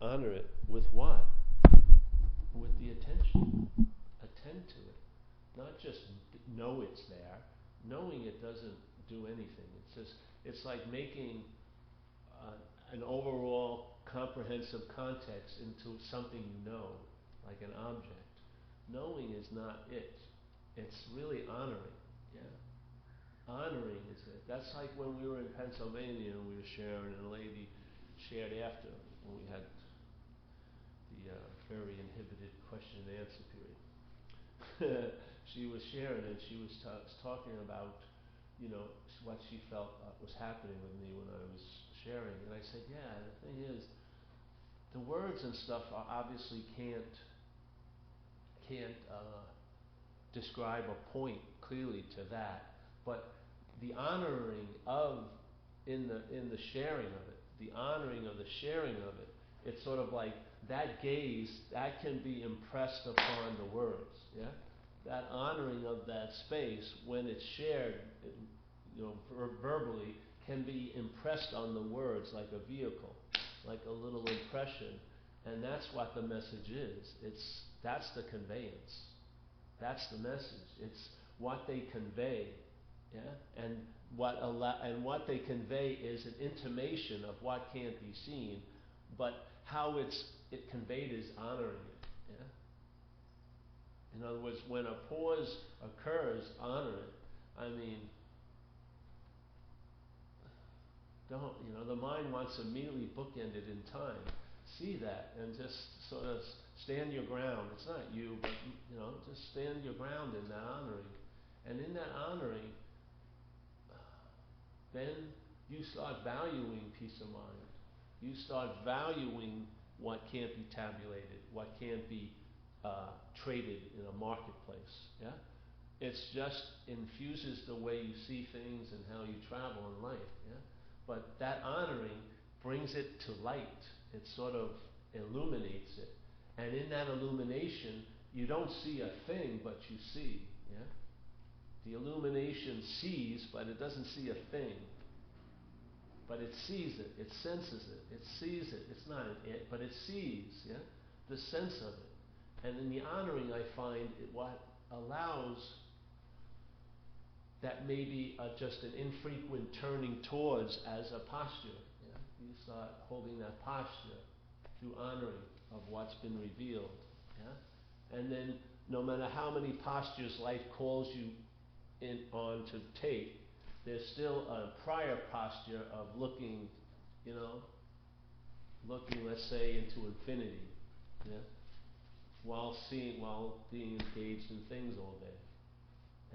Honor it with what? With the attention. Attend to it. Not just know it's there. Knowing it doesn't do anything. It's just, it's like making an overall comprehensive context into something you know, like an object. Knowing is not it. It's really honoring. Yeah? Honoring is it. That's like when we were in Pennsylvania and we were sharing, and a lady shared after when we had the very inhibited question and answer period. She was sharing and she was talking about, you know, what she felt was happening with me when I was sharing. And I said, yeah, the thing is, the words and stuff are obviously can't describe a point clearly to that, but the honoring of in the sharing of it, the honoring of the sharing of it, it's sort of like that gaze that can be impressed upon the words, yeah. That honoring of that space when it's shared, you know, verbally, can be impressed on the words like a vehicle, like a little impression, and that's what the message is. That's the conveyance. That's the message. It's what they convey, yeah, and what they convey is an intimation of what can't be seen, but how it conveyed is honoring it, yeah. In other words, when a pause occurs, honor it. I mean, don't, you know, the mind wants to immediately bookend it in time. See that and just sort of stand your ground. It's not you, but, you know, just stand your ground in that honoring. And in that honoring, then you start valuing peace of mind. You start valuing what can't be tabulated, what can't be traded in a marketplace. Yeah, it's just infuses the way you see things and how you travel in life. Yeah, but that honoring brings it to light. It sort of illuminates it, and in that illumination, you don't see a thing, but you see. Yeah, the illumination sees, but it doesn't see a thing. But it sees it, it senses it, it sees it. It's not an it, but it sees, yeah, the sense of it. And in the honoring, I find what allows that maybe just an infrequent turning towards as a posture. Yeah? You start holding that posture through honoring of what's been revealed. Yeah? And then no matter how many postures life calls you on to take, there's still a prior posture of looking, you know, looking, let's say, into infinity, yeah, while being engaged in things all day.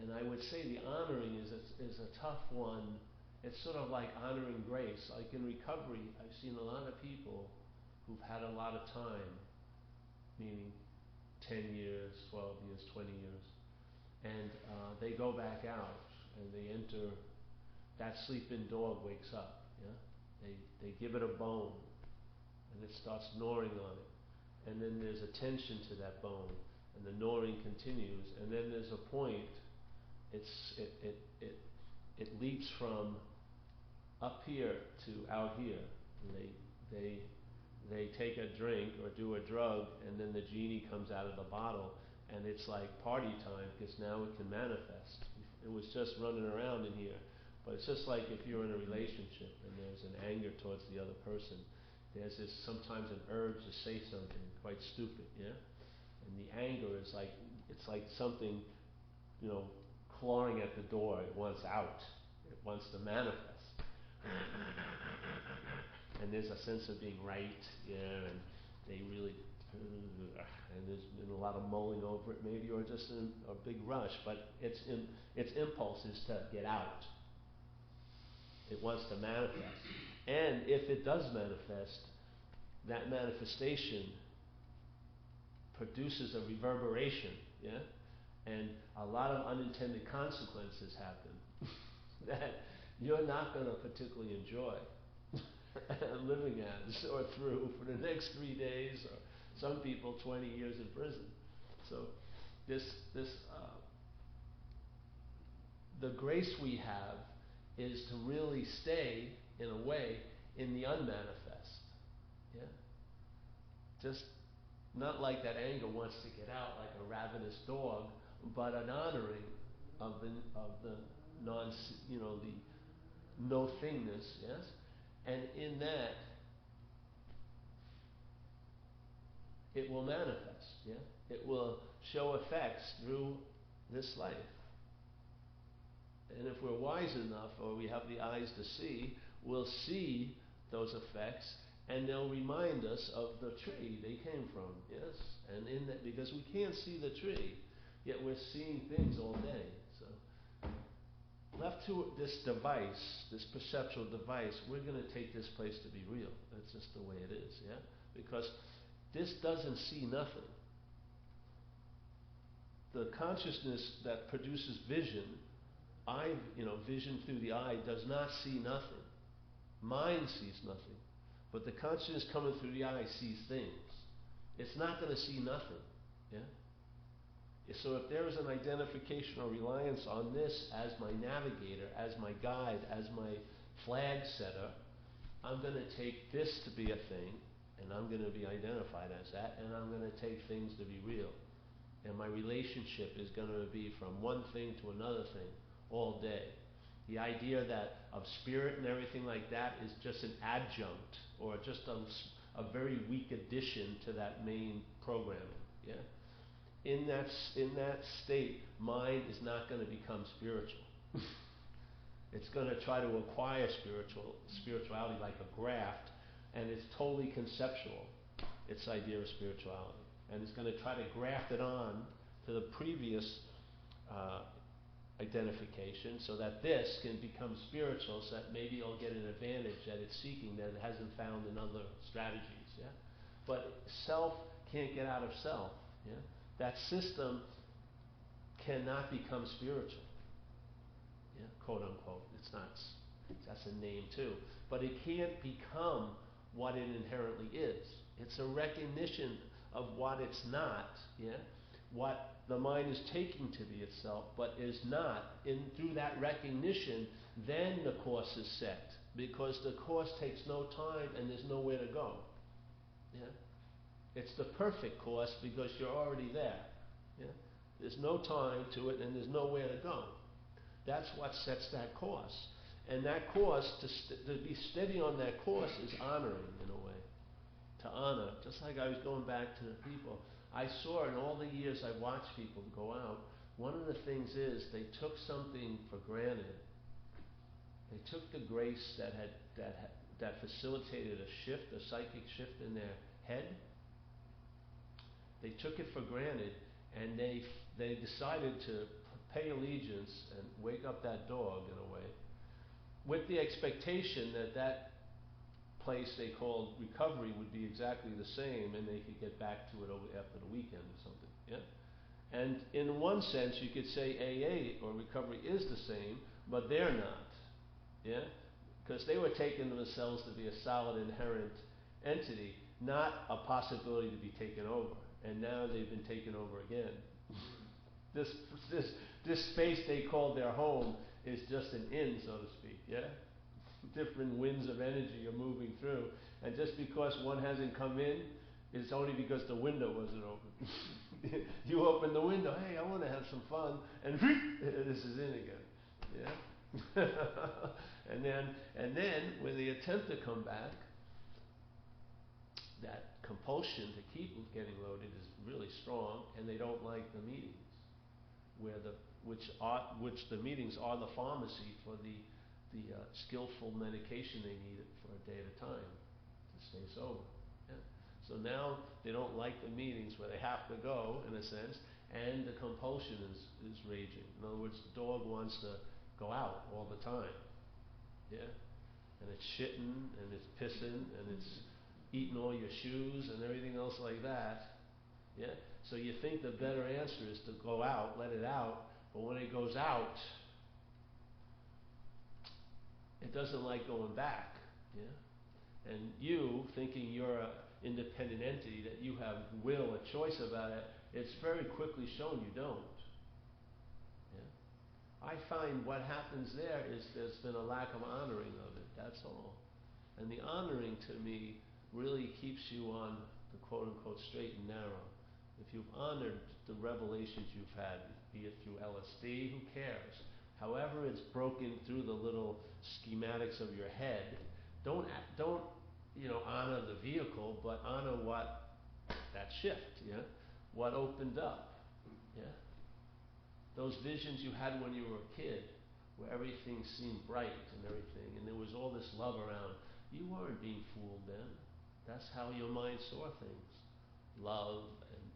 And I would say the honoring is a tough one. It's sort of like honoring grace. Like in recovery, I've seen a lot of people who've had a lot of time, meaning 10 years, 12 years, 20 years, and they go back out and they enter. That sleeping dog wakes up, yeah? They give it a bone, and it starts gnawing on it. And then there's a tension to that bone, and the gnawing continues. And then there's a point, it leaps from up here to out here. And they take a drink or do a drug, and then the genie comes out of the bottle, and it's like party time, because now it can manifest. It was just running around in here. But it's just like if you're in a relationship and there's an anger towards the other person, there's this sometimes an urge to say something quite stupid, yeah? And the anger is like, it's like something, you know, clawing at the door. It wants out. It wants to manifest. And there's a sense of being right, yeah, and they really, and there's been a lot of mulling over it maybe, or just a big rush, but its impulse is to get out. It wants to manifest. And if it does manifest, that manifestation produces a reverberation, yeah? And a lot of unintended consequences happen that you're not going to particularly enjoy living as or through for the next 3 days, or some people 20 years in prison. So the grace we have is to really stay, in a way, in the unmanifest. Yeah? just not like that anger wants to get out like a ravenous dog, but an honoring of the non, the no thingness, yes? And in that, it will manifest, yeah? It will show effects through this life. And if we're wise enough, or we have the eyes to see, we'll see those effects, and they'll remind us of the tree they came from, yes? And in that, because we can't see the tree, yet we're seeing things all day. So, left to this device, this perceptual device, we're going to take this place to be real. That's just the way it is, yeah? Because this doesn't see nothing. The consciousness that produces vision, vision through the eye, does not see nothing. Mind sees nothing. But the consciousness coming through the eye sees things. It's not going to see nothing. Yeah? So if there is an identification or reliance on this as my navigator, as my guide, as my flag setter, I'm going to take this to be a thing, and I'm going to be identified as that, and I'm going to take things to be real. And my relationship is going to be from one thing to another thing all day. The idea that of spirit and everything like that is just an adjunct, or just a very weak addition to that main programming. Yeah? In that state, mind is not going to become spiritual. It's going to try to acquire spirituality like a graft, and it's totally conceptual, its idea of spirituality. And it's going to try to graft it on to the previous identification, so that this can become spiritual, so that maybe it'll get an advantage that it's seeking that it hasn't found in other strategies. Yeah? But self can't get out of self. Yeah? That system cannot become spiritual. Yeah? Quote unquote. It's not. That's a name too. But it can't become what it inherently is. It's a recognition of what it's not. Yeah? What the mind is taking to be itself, but is not. Through that recognition, then the course is set, because the course takes no time and there's nowhere to go. Yeah? It's the perfect course because you're already there. Yeah? There's no time to it and there's nowhere to go. That's what sets that course. And that course, to be steady on that course, is honoring in a way. To honor, just like I was going back to the people. I saw in all the years I watched people go out, one of the things is they took something for granted. They took the grace that facilitated a shift, a psychic shift in their head. They took it for granted, and they decided to pay allegiance and wake up that dog in a way, with the expectation that place they called recovery would be exactly the same, and they could get back to it after the weekend or something. Yeah? And in one sense, you could say AA or recovery is the same, but they're not. Yeah? Because they were taking themselves to be a solid inherent entity, not a possibility to be taken over. And now they've been taken over again. This space they called their home is just an inn, so to speak. Yeah? Different winds of energy are moving through, and just because one hasn't come in, it's only because the window wasn't open. You open the window, hey, I want to have some fun, and this is in again. Yeah. and then when they attempt to come back, that compulsion to keep getting loaded is really strong, and they don't like the meetings, which the meetings are the pharmacy for the skillful medication they need for a day at a time to stay sober. Yeah? So now they don't like the meetings where they have to go, in a sense, and the compulsion is raging. In other words, the dog wants to go out all the time. Yeah? And it's shitting, and it's pissing, and it's eating all your shoes and everything else like that. Yeah? So you think the better answer is to go out, let it out, but when it goes out, it doesn't like going back. Yeah? And you, thinking you're an independent entity, that you have will, a choice about it, it's very quickly shown you don't. Yeah? I find what happens there is there's been a lack of honoring of it, that's all. And the honoring, to me, really keeps you on the quote-unquote straight and narrow. If you've honored the revelations you've had, be it through LSD, who cares? However it's broken through the little schematics of your head, don't honor the vehicle, but honor what, that shift, yeah? What opened up, yeah? Those visions you had when you were a kid, where everything seemed bright and everything, and there was all this love around. You weren't being fooled then. That's how your mind saw things. Love and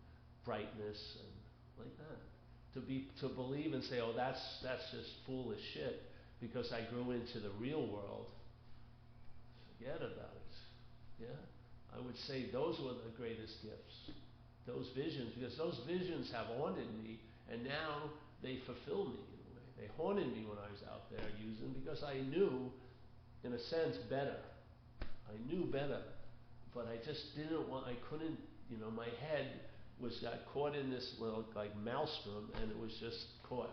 brightness and like that. To believe and say, oh, that's just foolish shit because I grew into the real world, forget about it. Yeah? I would say those were the greatest gifts. Those visions, because those visions have haunted me, and now they fulfill me in a way. They haunted me when I was out there using, because I knew, in a sense, better. I knew better, but I just I couldn't, my head got caught in this little, like, maelstrom, and it was just caught.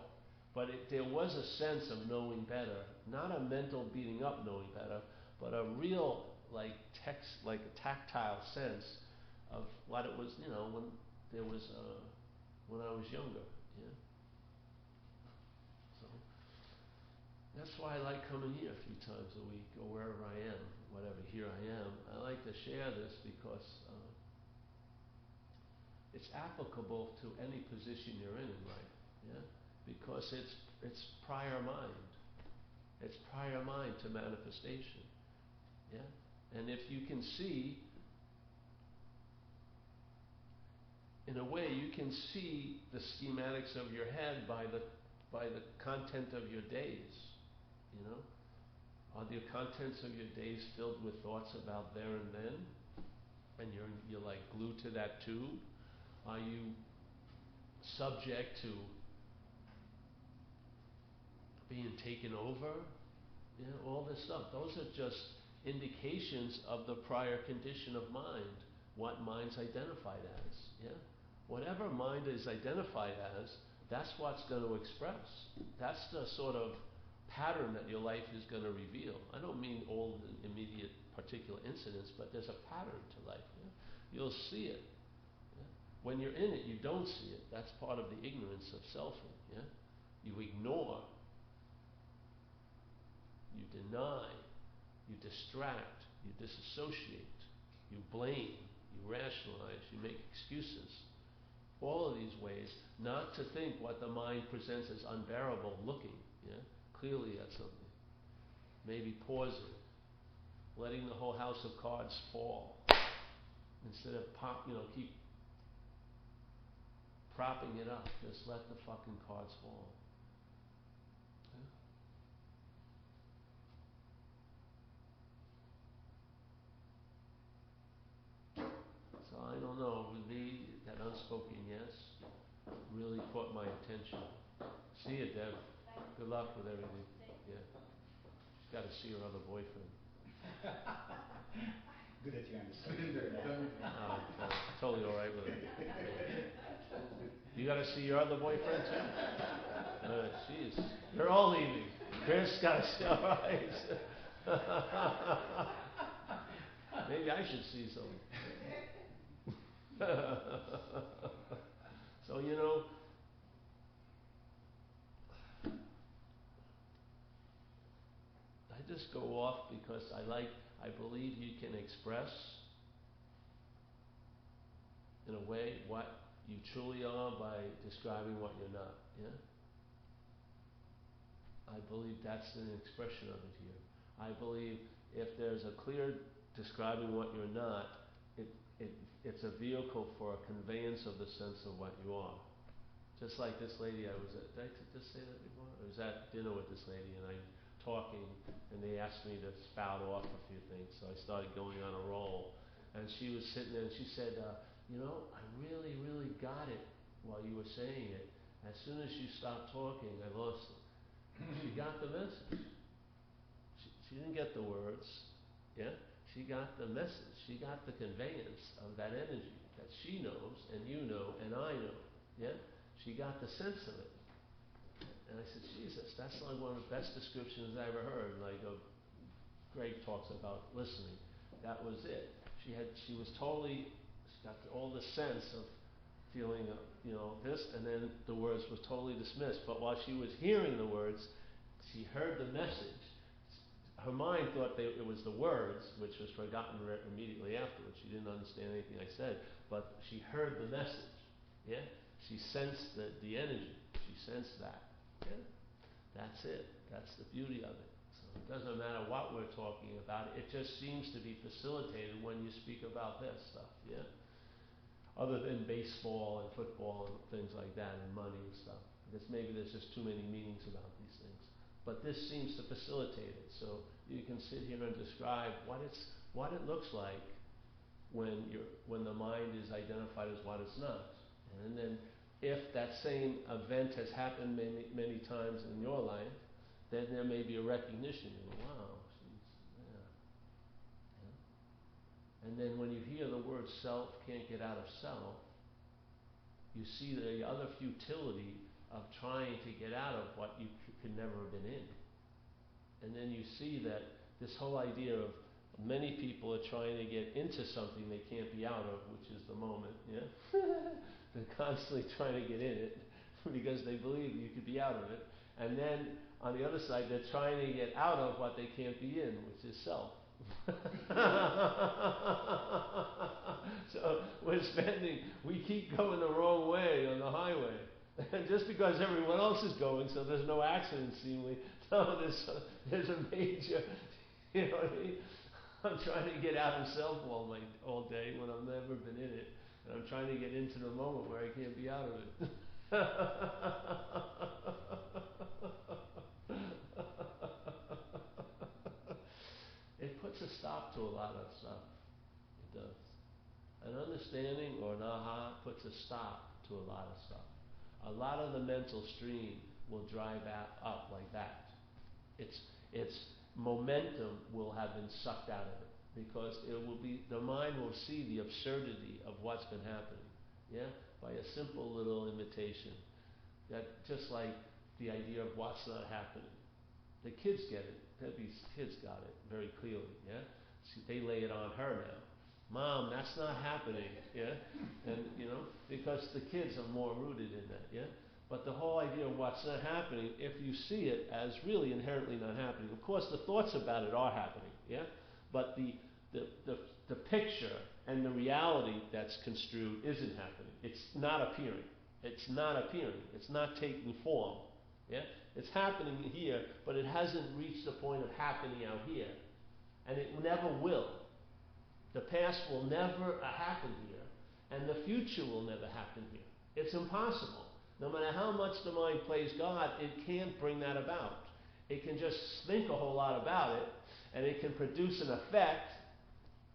But there was a sense of knowing better, not a mental beating up knowing better, but a real, like a tactile sense of what it was, when I was younger, yeah. So that's why I like coming here a few times a week, or wherever I am, whatever, here I am. I like to share this because it's applicable to any position you're in life, yeah? Because it's prior mind. It's prior mind to manifestation, yeah? And if you can see, in a way, you can see the schematics of your head by the content of your days, Are the contents of your days filled with thoughts about there and then? And you're like glued to that tube? Are you subject to being taken over? All this stuff. Those are just indications of the prior condition of mind, what mind's identified as, yeah? Whatever mind is identified as, that's what's going to express. That's the sort of pattern that your life is going to reveal. I don't mean all the immediate particular incidents, but there's a pattern to life. Yeah? You'll see it. Yeah? When you're in it, you don't see it. That's part of the ignorance of selfing. Yeah? You ignore, you deny, you distract, you disassociate, you blame, you rationalize, you make excuses. All of these ways not to think what the mind presents as unbearable looking, yeah? Clearly at something. Maybe pausing, letting the whole house of cards fall instead of keep propping it up. Just let the fucking cards fall. Yeah? So I don't know, with me, that unspoken yes really caught my attention. See you, Deb. Good luck with everything. Yeah. She's got to see her other boyfriend. Good that you understand. Totally all right with it. Yeah. You got to see your other boyfriend too? Jeez. They're all leaving. Chris got to see. All right. Maybe I should see some. So, I just go off because I believe you can express in a way what you truly are by describing what you're not, yeah? I believe that's an expression of it here. I believe if there's a clear describing what you're not, it's a vehicle for a conveyance of the sense of what you are. Just like this lady I was at, did I just say that before? I was at dinner with this lady and I'm talking and they asked me to spout off a few things, so I started going on a roll. And she was sitting there and she said, I really, really got it while you were saying it. As soon as you stopped talking, I lost it. She got the message. She didn't get the words, yeah? She got the message. She got the conveyance of that energy that she knows and you know and I know, yeah? She got the sense of it. And I said, Jesus, that's like one of the best descriptions I ever heard. Like Greg talks about listening. That was it. she was totally, she got all the sense of feeling, this, and then the words were totally dismissed. But while she was hearing the words, she heard the message. Her mind thought it was the words, which was forgotten immediately afterwards. She didn't understand anything I said, but she heard the message. Yeah, she sensed the energy. She sensed that. Yeah, that's it. That's the beauty of it. So it doesn't matter what we're talking about. It just seems to be facilitated when you speak about this stuff. Yeah. Other than baseball and football and things like that, and money and stuff. Because maybe there's just too many meanings about these things. But this seems to facilitate it. So you can sit here and describe what it looks like when the mind is identified as what it's not. And then if that same event has happened many, many times in your life, then there may be a recognition. You go, wow, yeah. And then when you hear the word self, can't get out of self, you see the other futility of trying to get out of what you could never have been in. And then you see that this whole idea of many people are trying to get into something they can't be out of, which is the moment, yeah? They're constantly trying to get in it because they believe you could be out of it. And then on the other side, they're trying to get out of what they can't be in, which is self. So we keep going the wrong way on the highway. And just because everyone else is going, so there's no accident seemingly, no, there's a major, you know what I mean? I'm trying to get out of self all day when I've never been in it. And I'm trying to get into the moment where I can't be out of it. It puts a stop to a lot of stuff. It does. An understanding or an aha puts a stop to a lot of stuff. A lot of the mental stream will drive up like that. Its momentum will have been sucked out of it because the mind will see the absurdity of what's been happening. Yeah, by a simple little invitation. That just like the idea of what's not happening. The kids get it. Debbie's kids got it very clearly. Yeah, they lay it on her now. Mom, that's not happening. Yeah, and because the kids are more rooted in that. Yeah, but the whole idea of what's not happening, if you see it as really inherently not happening, of course the thoughts about it are happening. Yeah, but the picture and the reality that's construed isn't happening. It's not appearing. It's not appearing. It's not taking form. Yeah? It's happening here, but it hasn't reached the point of happening out here. And it never will. The past will never happen here, and the future will never happen here. It's impossible. No matter how much the mind plays God, it can't bring that about. It can just think a whole lot about it, and it can produce an effect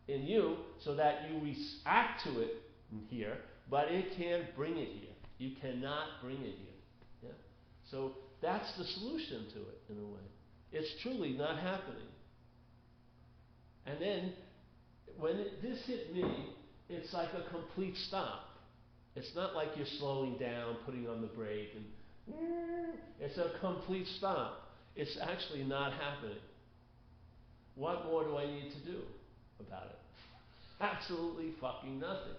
in you so that you react to it here, but it can't bring it here. You cannot bring it here. Yeah? So that's the solution to it, in a way. It's truly not happening. And then, when this hit me, it's like a complete stop. It's not like you're slowing down, putting on the brake, and it's a complete stop. It's actually not happening. What more do I need to do about it? Absolutely fucking nothing.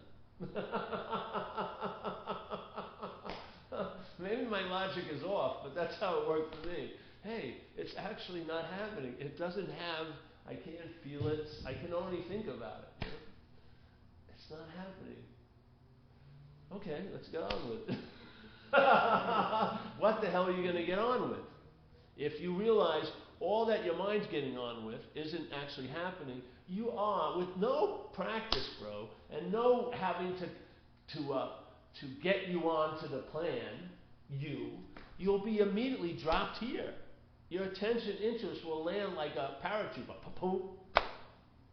Maybe my logic is off, but that's how it worked for me. Hey, it's actually not happening. It doesn't have, I can't feel it, I can only think about it. It's not happening. Okay, let's get on with it. What the hell are you going to get on with? If you realize all that your mind's getting on with isn't actually happening, you are, with no practice, bro, and no having to get you onto the plan, you'll be immediately dropped here. Your attention interest will land like a parachute,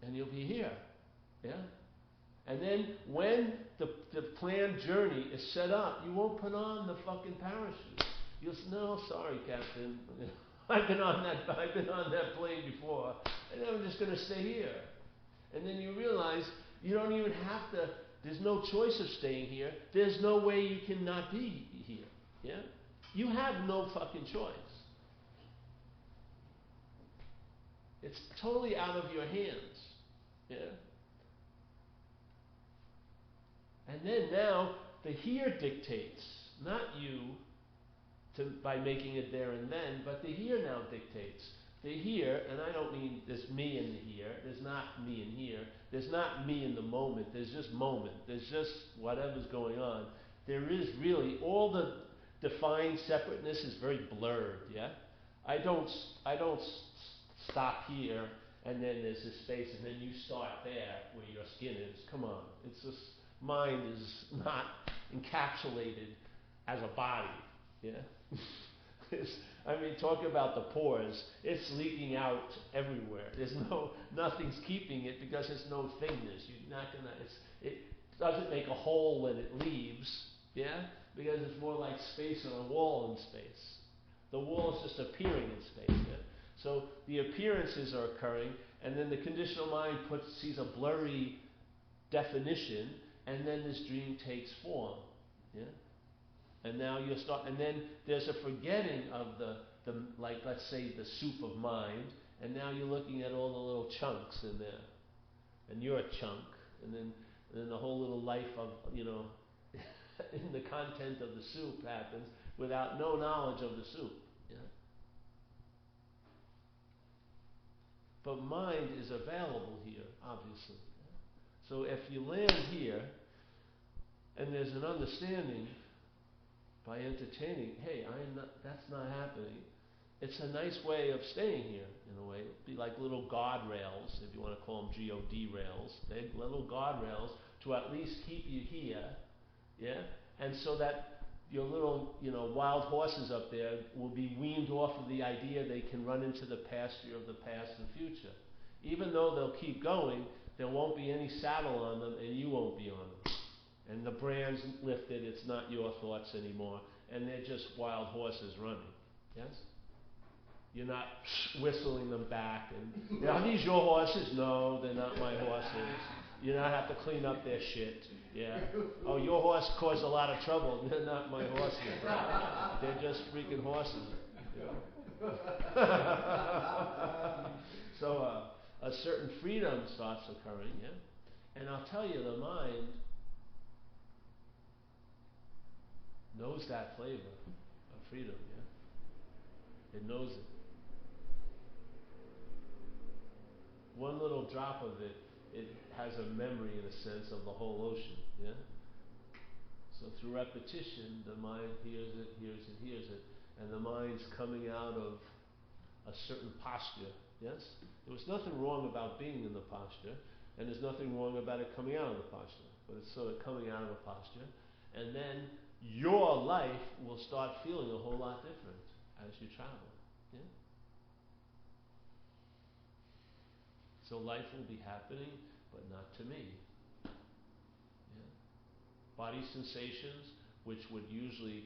and you'll be here. Yeah? And then when the planned journey is set up, you won't put on the fucking parachute. You'll say, no, sorry, Captain. I've been on that plane before, and I'm just going to stay here. And then you realize you don't even have to, there's no choice of staying here. There's no way you cannot be here. Yeah? You have no fucking choice. It's totally out of your hands. Yeah? And then now the here dictates, not you by making it there and then, but the here now dictates. The here, and I don't mean there's me in the here, there's not me in here, there's not me in the moment, there's just moment, there's just whatever's going on. There is really, all the defined separateness is very blurred, yeah? I don't stop here and then there's this space and then you start there where your skin is. Come on, it's just, mind is not encapsulated as a body, yeah? I mean, talk about the pores. It's leaking out everywhere. Nothing's keeping it because there's no thingness. You're not gonna. It doesn't make a hole when it leaves, yeah, because it's more like space on a wall in space. The wall is just appearing in space. Yeah? So the appearances are occurring, and then the conditional mind sees a blurry definition, and then this dream takes form, yeah. And now and then there's a forgetting of the like, let's say, the soup of mind, and now you're looking at all the little chunks in there, and you're a chunk, and then the whole little life of, in the content of the soup happens without no knowledge of the soup, yeah. But mind is available here, obviously. Yeah? So if you land here, and there's an understanding by entertaining, hey, that's not happening. It's a nice way of staying here, in a way. It'd be like little guardrails, if you want to call them G-O-D rails. They're little guardrails to at least keep you here, yeah? And so that your little, wild horses up there will be weaned off of the idea they can run into the pasture of the past and future. Even though they'll keep going, there won't be any saddle on them, and you won't be on them. And the brand's lifted, it's not your thoughts anymore, and they're just wild horses running. Yes? You're not whistling them back and, are these your horses? No, they're not my horses. You don't have to clean up their shit. Yeah. Oh, your horse caused a lot of trouble. They're not my horses. They're just freaking horses. Yeah. So a certain freedom starts occurring, yeah? And I'll tell you, the mind knows that flavor of freedom, yeah? It knows it. One little drop of it, it has a memory, in a sense, of the whole ocean, yeah? So through repetition, the mind hears it, and the mind's coming out of a certain posture, yes? There was nothing wrong about being in the posture, and there's nothing wrong about it coming out of the posture, but it's sort of coming out of a posture, and then your life will start feeling a whole lot different as you travel, yeah? So life will be happening, but not to me. Yeah? Body sensations, which would usually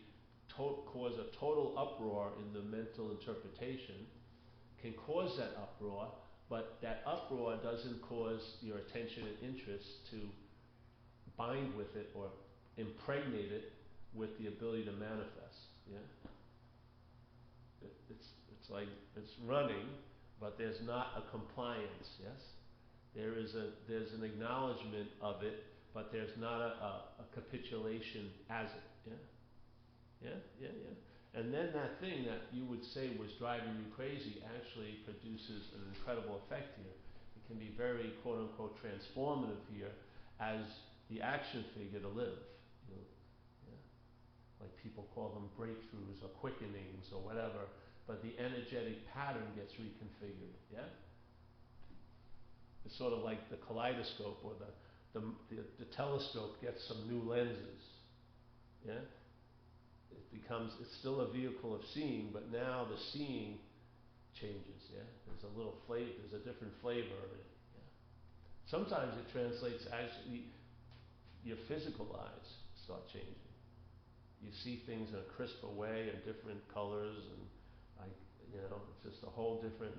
cause a total uproar in the mental interpretation, can cause that uproar, but that uproar doesn't cause your attention and interest to bind with it or impregnate it with the ability to manifest. Yeah? It's like it's running, but there's not a compliance, yes? There's an acknowledgement of it, but there's not a capitulation as it, yeah? Yeah. And then that thing that you would say was driving you crazy actually produces an incredible effect here. It can be very, quote unquote, transformative here as the action figure to live. Yeah? Like people call them breakthroughs or quickenings or whatever, but the energetic pattern gets reconfigured, yeah? It's sort of like the kaleidoscope or the telescope gets some new lenses, yeah? It's still a vehicle of seeing, but now the seeing changes, yeah? There's a little flavor, there's a different flavor of it, yeah? Sometimes it translates actually, your physical eyes start changing. You see things in a crisper way and different colors, and it's just a whole different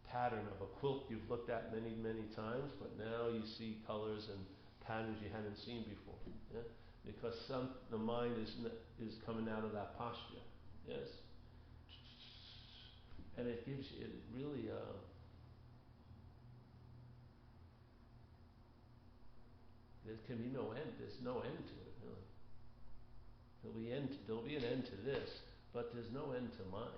pattern of a quilt you've looked at many, many times, but now you see colors and patterns you hadn't seen before, yeah? Because the mind is coming out of that posture, yes? And it gives you, it really, there can be no end. There's no end to it, really. There'll be an end to this, but there's no end to mind.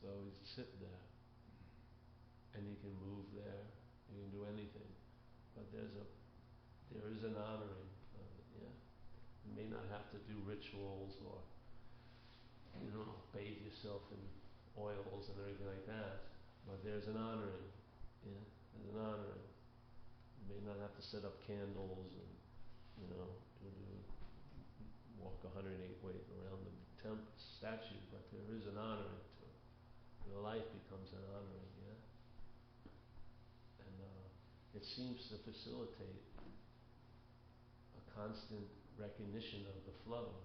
So you sit there, and you can move there, you can do anything, but there is an honoring of it, yeah. You may not have to do rituals or, bathe yourself in oils and everything like that, but there's an honoring, yeah, there's an honoring. You may not have to set up candles and, walk 108 ways around the statue, but there is an honoring to it. Your life becomes an honoring, yeah? And it seems to facilitate a constant recognition of the flow.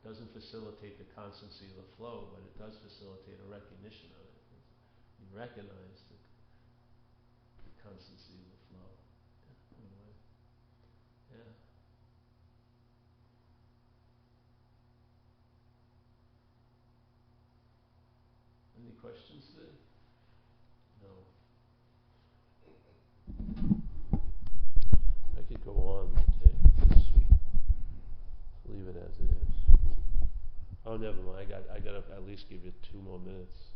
Doesn't facilitate the constancy of the flow, but it does facilitate a recognition of it. You recognize the constancy of the flow. Yeah, anyway. Yeah. Any questions today? No. I could go on today. This week. Leave it as it is. Oh, never mind. I got to at least give you 2 more minutes.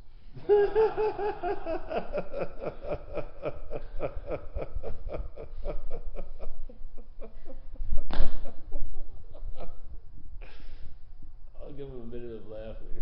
I'll give him a minute of laughing.